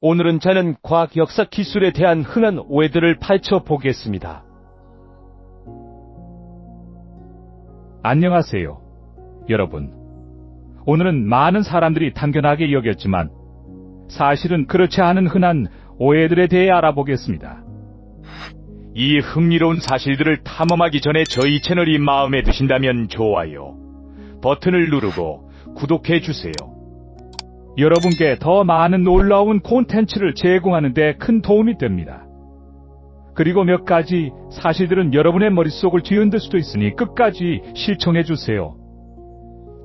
오늘은 저는 과학 역사 기술에 대한 흔한 오해들을 파헤쳐 보겠습니다. 안녕하세요, 여러분. 오늘은 많은 사람들이 당연하게 여겼지만 사실은 그렇지 않은 흔한 오해들에 대해 알아보겠습니다. 이 흥미로운 사실들을 탐험하기 전에 저희 채널이 마음에 드신다면 좋아요 버튼을 누르고 구독해 주세요. 여러분께 더 많은 놀라운 콘텐츠를 제공하는 데 큰 도움이 됩니다. 그리고 몇 가지 사실들은 여러분의 머릿속을 뒤흔들 수도 있으니 끝까지 시청해 주세요.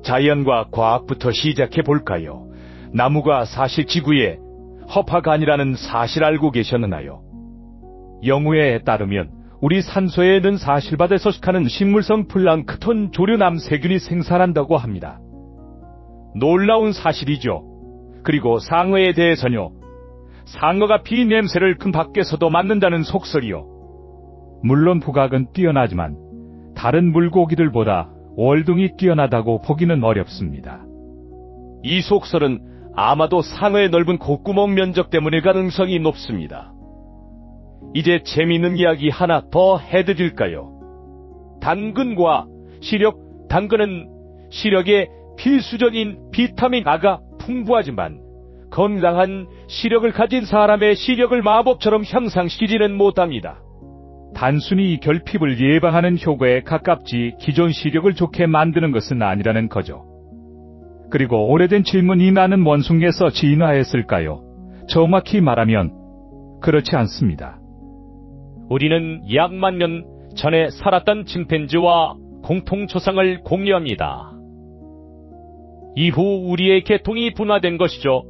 자연과 과학부터 시작해 볼까요? 나무가 사실 지구의 허파가 아니라는 사실 알고 계셨나요? 영우에 따르면 우리 산소에는 사실바다에 서식하는 식물성 플랑크톤 조류남 세균이 생산한다고 합니다. 놀라운 사실이죠. 그리고 상어에 대해서는요. 상어가 피 냄새를 큰 밖에서도 맡는다는 속설이요. 물론 후각은 뛰어나지만 다른 물고기들보다 월등히 뛰어나다고 보기는 어렵습니다. 이 속설은 아마도 상어의 넓은 콧구멍 면적 때문일 가능성이 높습니다. 이제 재미있는 이야기 하나 더 해드릴까요? 당근과 시력, 당근은 시력에 필수적인 비타민 A가 풍부하지만 건강한 시력을 가진 사람의 시력을 마법처럼 향상시키지는 못합니다. 단순히 결핍을 예방하는 효과에 가깝지 기존 시력을 좋게 만드는 것은 아니라는 거죠. 그리고 오래된 질문이 많은 원숭이에서 진화했을까요? 정확히 말하면 그렇지 않습니다. 우리는 약 만 년 전에 살았던 침팬지와 공통조상을 공유합니다. 이후 우리의 계통이 분화된 것이죠.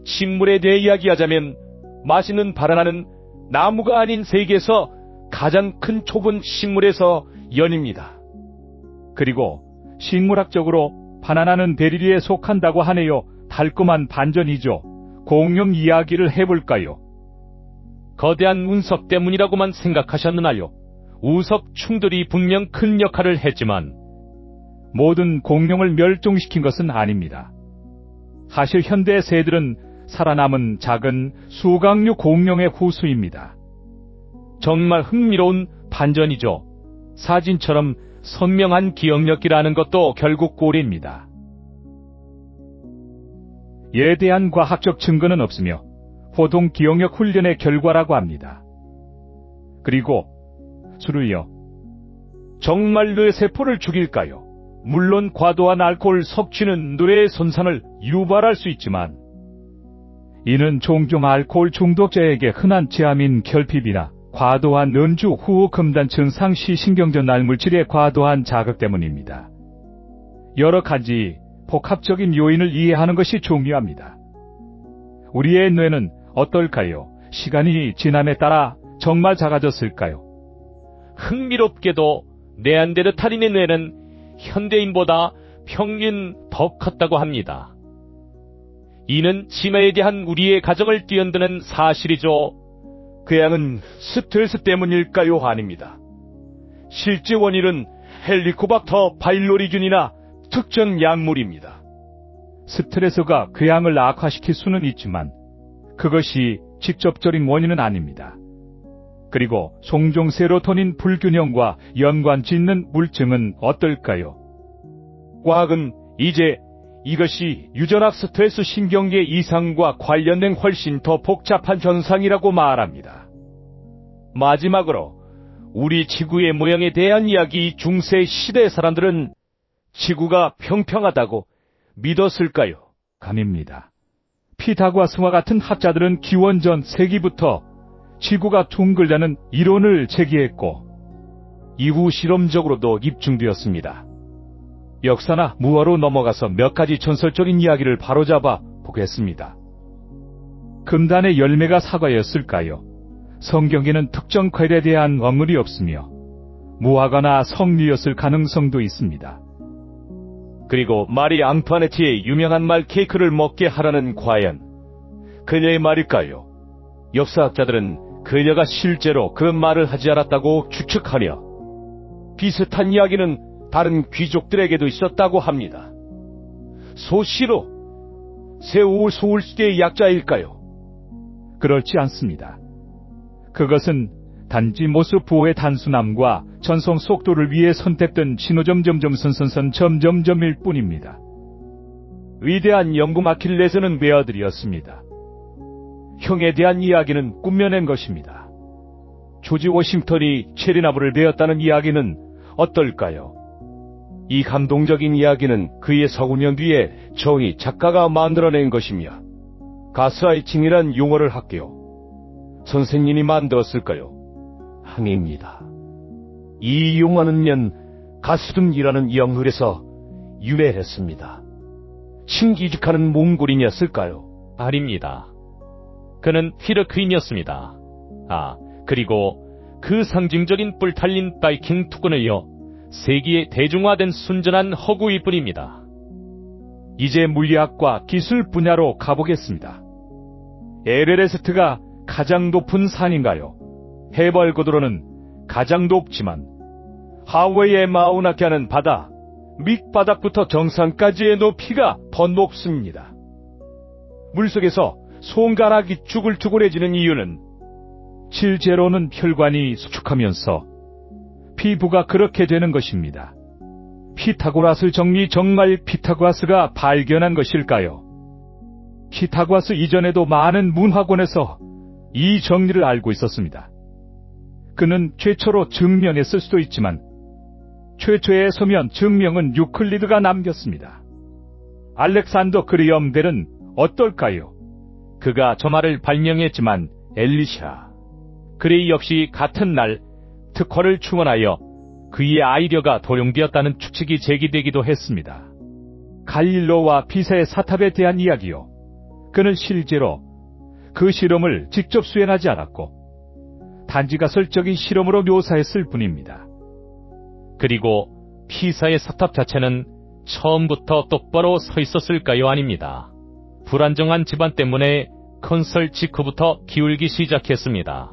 식물에 대해 이야기하자면 맛있는 바나나는 나무가 아닌 세계에서 가장 큰 좁은 식물에서 연입니다. 그리고 식물학적으로 바나나는 베리리에 속한다고 하네요. 달콤한 반전이죠. 공룡 이야기를 해볼까요? 거대한 운석 때문이라고만 생각하셨나요? 우석 충돌이 분명 큰 역할을 했지만 모든 공룡을 멸종시킨 것은 아닙니다. 사실 현대 새들은 살아남은 작은 수강류 공룡의 후수입니다. 정말 흥미로운 반전이죠. 사진처럼 선명한 기억력이라는 것도 결국 꼴입니다. 이에 대한 과학적 증거는 없으며 보통 기억력 훈련의 결과라고 합니다. 그리고 술을요. 정말 뇌세포를 죽일까요? 물론 과도한 알코올 섭취는 뇌의 손상을 유발할 수 있지만 이는 종종 알코올 중독자에게 흔한 제암인 결핍이나 과도한 음주 후 금단 증상 시 신경전달 물질의 과도한 자극 때문입니다. 여러 가지 복합적인 요인을 이해하는 것이 중요합니다. 우리의 뇌는 어떨까요? 시간이 지남에 따라 정말 작아졌을까요? 흥미롭게도 네안데르탈인의 뇌는 현대인보다 평균 더 컸다고 합니다. 이는 진화에 대한 우리의 가정을 뒤흔드는 사실이죠. 그 양은 스트레스 때문일까요? 아닙니다. 실제 원인은 헬리코박터 바일로리균이나 특정 약물입니다. 스트레스가 궤양을 악화시킬 수는 있지만 그것이 직접적인 원인은 아닙니다. 그리고 종종 세로토닌 불균형과 연관짓는 물증은 어떨까요? 과학은 이제 이것이 유전학 스트레스 신경계 이상과 관련된 훨씬 더 복잡한 현상이라고 말합니다. 마지막으로 우리 지구의 모양에 대한 이야기. 중세 시대 사람들은 지구가 평평하다고 믿었을까요? 감입니다. 피타고라스와 같은 학자들은 기원전 세기부터 지구가 둥글다는 이론을 제기했고 이후 실험적으로도 입증되었습니다. 역사나 무화로 넘어가서 몇 가지 전설적인 이야기를 바로잡아 보겠습니다. 금단의 열매가 사과였을까요? 성경에는 특정 과일에 대한 언급이 없으며 무화과나 석류였을 가능성도 있습니다. 그리고 마리 앙투아네트의 유명한 말 케이크를 먹게 하라는 과연 그녀의 말일까요? 역사학자들은 그녀가 실제로 그 말을 하지 않았다고 추측하며 비슷한 이야기는 다른 귀족들에게도 있었다고 합니다. 소시로, 세우울 소울스계의 약자일까요? 그렇지 않습니다. 그것은 단지 모습 부호의 단순함과 전송 속도를 위해 선택된 신호점점점 선선선 점점점일 뿐입니다. 위대한 영국 아킬레스는 외아들이었습니다. 형에 대한 이야기는 꾸며낸 것입니다. 조지 워싱턴이 체리나무를 베었다는 이야기는 어떨까요? 이 감동적인 이야기는 그의 서구년 뒤에 정의 작가가 만들어낸 것이며 가스라이팅이란 용어를 할게요. 선생님이 만들었을까요? 아닙니다. 이 용어는요, 가스등이라는 영글에서 유래했습니다. 신기직하는 몽골인이었을까요? 아닙니다. 그는 피르크인이었습니다. 그리고 그 상징적인 뿔탈린 바이킹 투군을요, 세기에 대중화된 순전한 허구일 뿐입니다. 이제 물리학과 기술 분야로 가보겠습니다. 에베레스트가 가장 높은 산인가요? 해발고도로는 가장 높지만 하와이의 마우나케아는 바다, 밑바닥부터 정상까지의 높이가 더 높습니다. 물속에서 손가락이 쭈글쭈글해지는 이유는 실제로는 혈관이 수축하면서 피부가 그렇게 되는 것입니다. 피타고라스 정리 정말 피타고라스가 발견한 것일까요? 피타고라스 이전에도 많은 문화권에서 이 정리를 알고 있었습니다. 그는 최초로 증명했을 수도 있지만 최초의 서면 증명은 유클리드가 남겼습니다. 알렉산더 그레엄 벨은 어떨까요? 그가 저 말을 발명했지만 엘리샤 그레이 역시 같은 날 특허를 충원하여 그의 아이디어가 도용되었다는 추측이 제기되기도 했습니다. 갈릴로와 피사의 사탑에 대한 이야기요. 그는 실제로 그 실험을 직접 수행하지 않았고 단지 가설적인 실험으로 묘사했을 뿐입니다. 그리고 피사의 사탑 자체는 처음부터 똑바로 서 있었을까요? 아닙니다. 불안정한 집안 때문에 건설 직후부터 기울기 시작했습니다.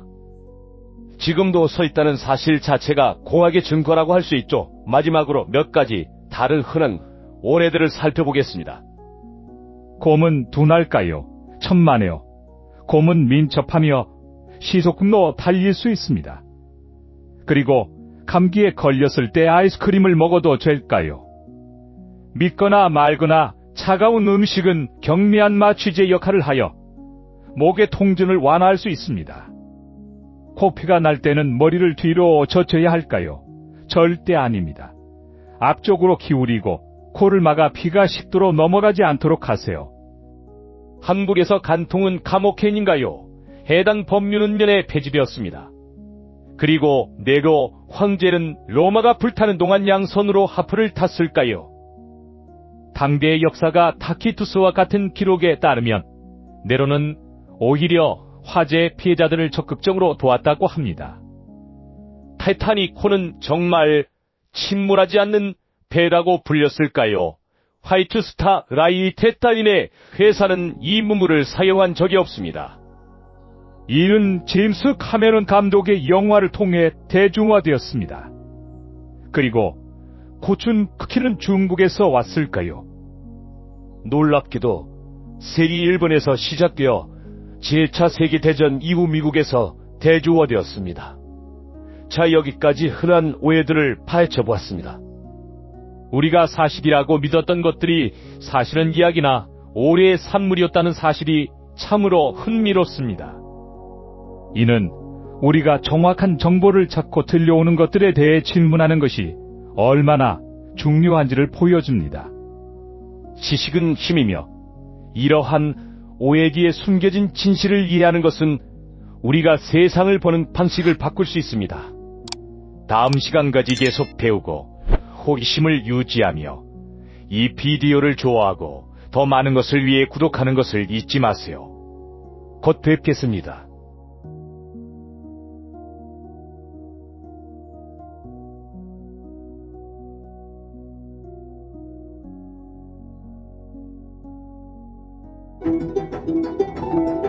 지금도 서 있다는 사실 자체가 공학의 증거라고 할 수 있죠. 마지막으로 몇 가지 다른 흔한 오해들을 살펴보겠습니다. 곰은 둔할까요? 천만에요. 곰은 민첩하며 시속금로 달릴 수 있습니다. 그리고 감기에 걸렸을 때 아이스크림을 먹어도 될까요? 믿거나 말거나 차가운 음식은 경미한 마취제 역할을 하여 목의 통증을 완화할 수 있습니다. 코피가 날 때는 머리를 뒤로 젖혀야 할까요? 절대 아닙니다. 앞쪽으로 기울이고 코를 막아 피가 식도로 넘어가지 않도록 하세요. 한국에서 간통은 감옥행인가요? 해당 법률은 면에 폐지되었습니다. 그리고 네로 황제는 로마가 불타는 동안 양손으로 하프를 탔을까요? 당대의 역사가 타키투스와 같은 기록에 따르면 네로는 오히려 화재의 피해자들을 적극적으로 도왔다고 합니다. 타이타닉호는 정말 침몰하지 않는 배라고 불렸을까요? 화이트스타 라이트 따윈의 회사는 이 문물을 사용한 적이 없습니다. 이는 제임스 카메론 감독의 영화를 통해 대중화되었습니다. 그리고 고춘 쿠키는 중국에서 왔을까요? 놀랍게도 세기 일본에서 시작되어 제1차 세계대전 이후 미국에서 대중화되었습니다. 자, 여기까지 흔한 오해들을 파헤쳐보았습니다. 우리가 사실이라고 믿었던 것들이 사실은 이야기나 오래의 산물이었다는 사실이 참으로 흥미롭습니다. 이는 우리가 정확한 정보를 찾고 들려오는 것들에 대해 질문하는 것이 얼마나 중요한지를 보여줍니다. 지식은 힘이며 이러한 오해 뒤에 숨겨진 진실을 이해하는 것은 우리가 세상을 보는 방식을 바꿀 수 있습니다. 다음 시간까지 계속 배우고 호기심을 유지하며 이 비디오를 좋아하고 더 많은 것을 위해 구독하는 것을 잊지 마세요. 곧 뵙겠습니다. Thank you.